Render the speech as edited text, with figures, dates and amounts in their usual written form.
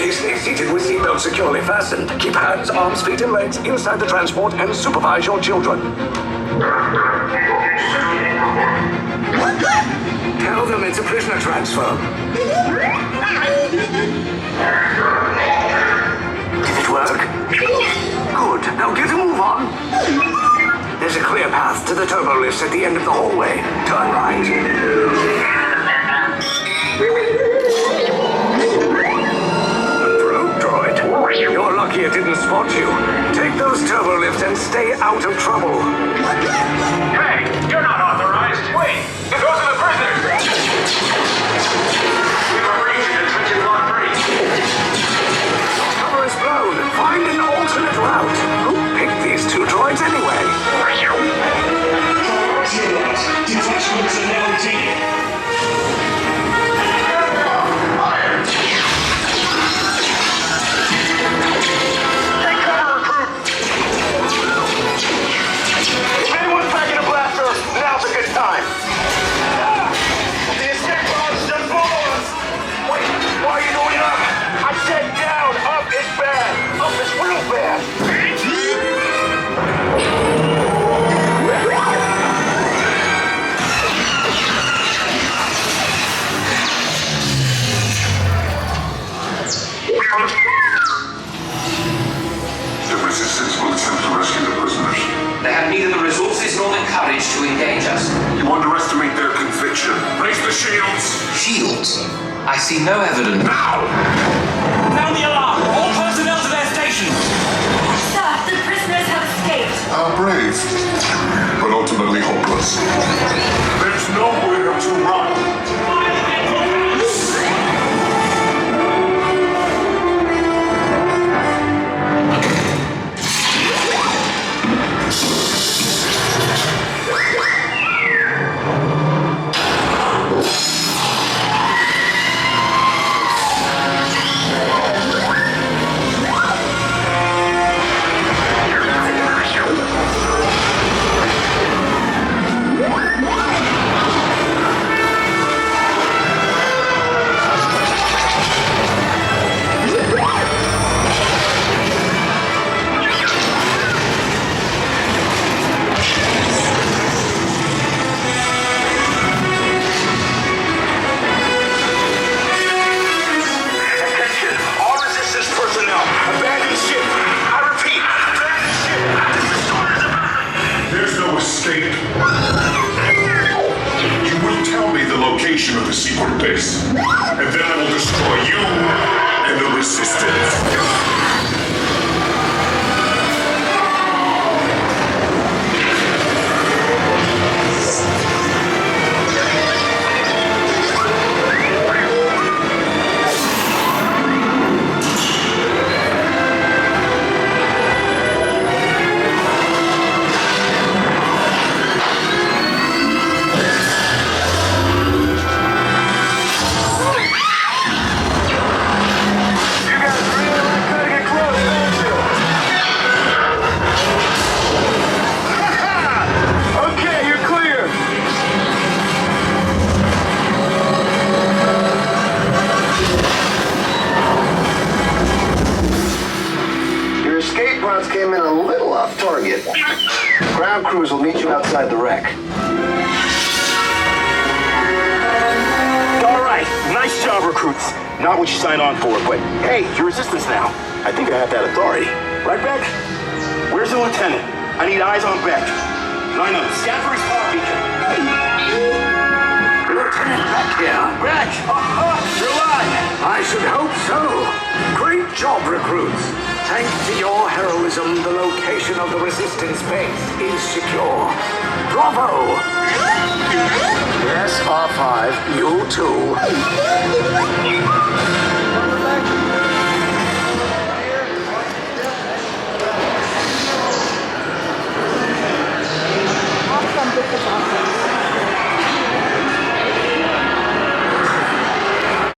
Please stay seated with seatbelts securely fastened. Keep hands, arms, feet, and legs inside the transport and supervise your children. Tell them it's a prisoner transfer. Did it work? Good. Now get a move on. There's a clear path to the turbo lifts at the end of the hallway. Turn right. Probe droid. You're lucky it didn't spot you. Take those turbo lifts and stay out of trouble. Hey, you're not authorized. Wait, it goes to the prisoners. We were breaching attention block 3. Cover is blown. Find an alternate route. Who picked these two droids anyway? Detachments are now taken. Take cover, recruit. If anyone's packing a blaster, now's a good time. The escape pods just follow us. Wait, why are you going up? I said down. Up is bad. Up is real bad. The resistance will attempt to rescue the prisoners. They have neither the resources nor the courage to engage us. You underestimate their conviction. Raise the shields! Shields? I see no evidence. Now! Sound the alarm! All personnel to their stations! Sir, the prisoners have escaped. How brave, but ultimately hopeless. There's nowhere to run. Of the secret base, and then I will destroy you and the resistance. Came in a little off target. Ground crews will meet you outside the wreck. All right, nice job, recruits. Not what you signed on for, but hey, you're resistance now. I think I have that authority. Right, Beck? Where's the lieutenant? I need eyes on Beck. Line up. Scan for his power beacon. Lieutenant Beck here. Beck! You're alive! I should hope so. Great job, recruits. Thanks to your heroism, the location of the resistance base is secure. Bravo! Yes, R5, you too.